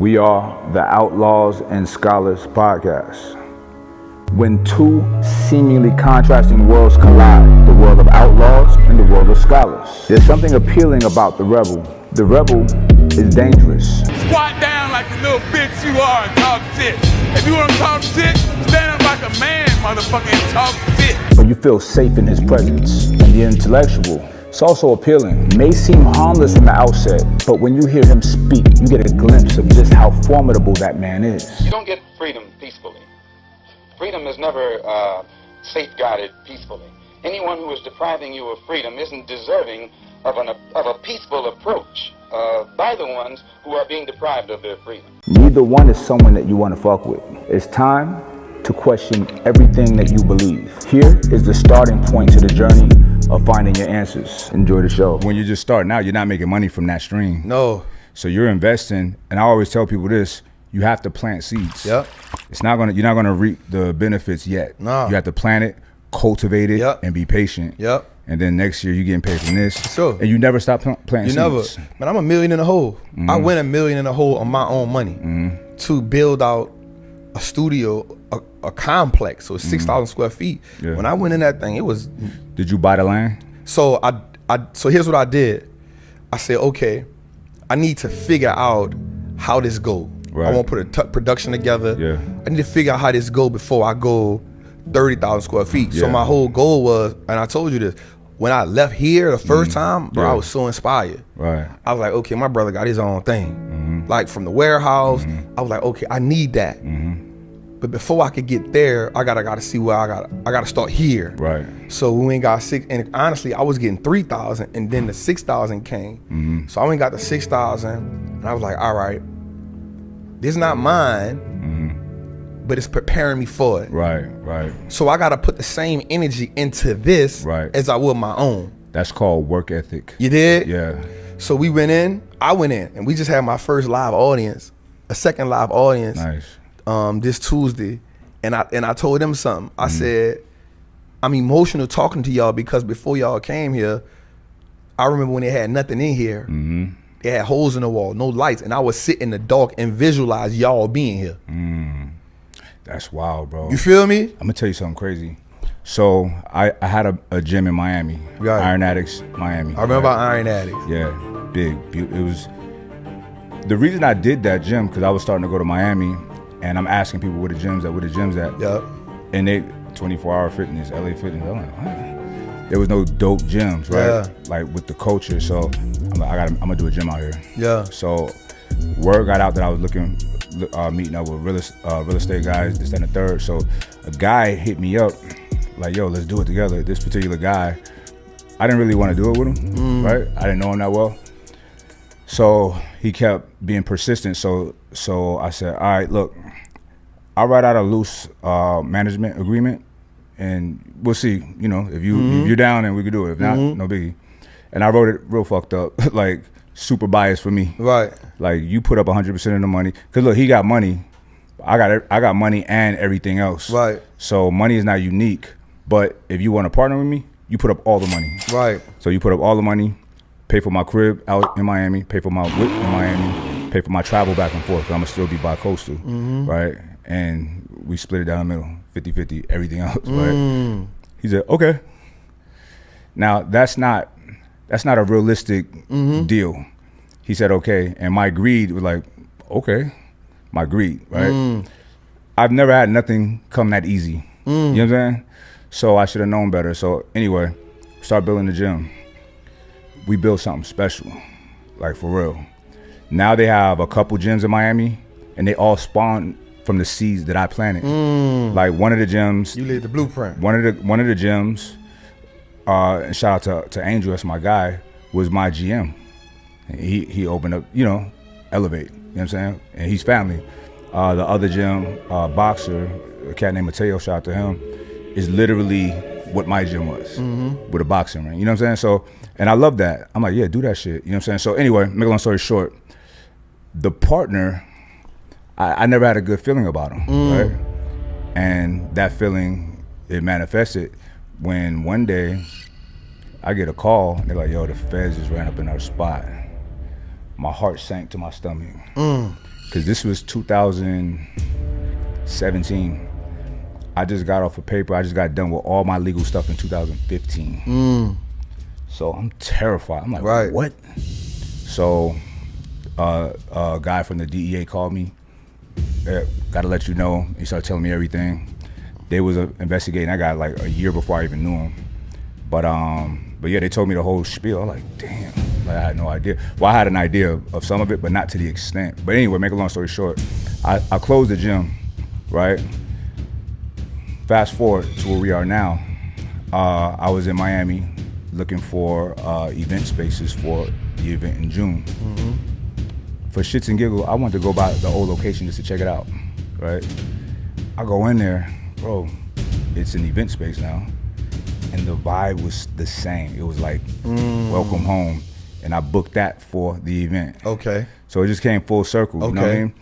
We are the Outlaws and Scholars podcast. When two seemingly contrasting worlds collide, the world of outlaws and the world of scholars, there's something appealing about the rebel. The rebel is dangerous. Squat down like the little bitch you are and talk shit. If you want to talk shit, stand up like a man, motherfucker, and talk shit. But you feel safe in his presence. And the intellectual, it's also appealing. May seem harmless from the outset, but when you hear him speak, you get a glimpse of just how formidable that man is. You don't get freedom peacefully. Freedom is never safeguarded peacefully. Anyone who is depriving you of freedom isn't deserving of a peaceful approach by the ones who are being deprived of their freedom. Neither one is someone that you want to fuck with. It's time to question everything that you believe. Here is the starting point to the journey of finding your answers. Enjoy the show. When you're just starting out, you're not making money from that stream. No. So you're investing, and I always tell people this, you have to plant seeds. Yep. You're not gonna reap the benefits yet. No. You have to plant it, cultivate it, Yep. and be patient. Yep. And then next year you're getting paid from this. Sure. And you never stop planting You never. seeds. Man, I'm $1 million in a hole. I went $1 million in a hole on my own money to build out a studio, a complex. So it's 6,000 square feet. Yeah. When I went in that thing, it was. Did you buy the land? So so here's what I did. I said, okay, I need to figure out how this go. Right. I want to put a production together. Yeah. I need to figure out how this go before I go 30,000 square feet. So Yeah. my whole goal was, and I told you this, when I left here the first time, bro, Yeah. I was so inspired. Right. I was like, okay, my brother got his own thing. Like from the warehouse, I was like, okay, I need that. But before I could get there, I gotta see where I gotta start here. Right. So we ain't got six, and honestly, I was getting 3,000, and then the 6,000 came. So I only got the 6,000, and I was like, all right, this is not mine, but it's preparing me for it. Right. Right. So I gotta put the same energy into this Right. as I would my own. That's called work ethic. You did? Yeah. So I went in, and we just had my first live audience, a second live audience. Nice. This Tuesday, and I told them something. I said, I'm emotional talking to y'all because before y'all came here, I remember when they had nothing in here. They had holes in the wall, no lights, and I would sit in the dark and visualize y'all being here. That's wild, bro. You feel me? I'm gonna tell you something crazy. So I had a gym in Miami, Right. Iron Addicts, Miami. I remember about Iron Addicts. Yeah, big. It was the reason I did that gym because I was starting to go to Miami, and I'm asking people where the gym's at. Yep. And they 24-hour fitness, LA Fitness. I'm like, what? There was no dope gyms, right? Yeah. Like with the culture. So I'm like, I'm gonna do a gym out here. Yeah. So word got out that I was meeting up with real estate guys, this, that, and the third. So a guy hit me up, like, yo, let's do it together. This particular guy, I didn't really want to do it with him, right? I didn't know him that well. So he kept being persistent. So I said, all right, look, I'll write out a loose management agreement, and we'll see. You know, if you're down, then we can do it. If not, no biggie. And I wrote it real fucked up, like super biased for me. Right. Like you put up 100% of the money, cause look, he got money. I got money and everything else. Right. So money is not unique, but if you want to partner with me, you put up all the money. Right. So you put up all the money, pay for my crib out in Miami, pay for my whip in Miami, pay for my travel back and forth. 'Cause I'ma still be bi-coastal, right? And we split it down the middle, 50-50, everything else, right? He said, okay. Now that's not a realistic deal. He said, okay, and my greed was like, okay, my greed, right? I've never had nothing come that easy. You know what I'm saying? So I should have known better. So anyway, start building the gym. We built something special, like for real. Now they have a couple gyms in Miami, and they all spawned from the seeds that I planted. Like one of the gyms, You laid the blueprint. one of the gyms, and shout out to Angel, that's my guy, was my GM. And he opened up, Elevate, you know what I'm saying? And he's family. The other gym, boxer, a cat named Mateo, shout out to him, is literally what my gym was, with a boxing ring, you know what I'm saying? So, and I love that. I'm like, yeah, do that shit, you know what I'm saying? So anyway, make a long story short, the partner, I never had a good feeling about him, right? And that feeling, it manifested when one day I get a call, and they're like, yo, the feds just ran up in our spot. My heart sank to my stomach. because this was 2017. I just got off of paper. I just got done with all my legal stuff in 2015. So I'm terrified. I'm like, what? So a guy from the DEA called me. Got to let you know. He started telling me everything. They was investigating. I got like a year before I even knew him. But yeah, they told me the whole spiel. I'm like, damn. Like, I had no idea. Well, I had an idea of some of it, but not to the extent. But anyway, make a long story short, I closed the gym, right? Fast forward to where we are now. I was in Miami looking for event spaces for the event in June. For shits and giggles, I wanted to go by the old location just to check it out, right? I go in there, bro, it's an event space now, and the vibe was the same. It was like, welcome home, and I booked that for the event. Okay. So it just came full circle, you know what I mean?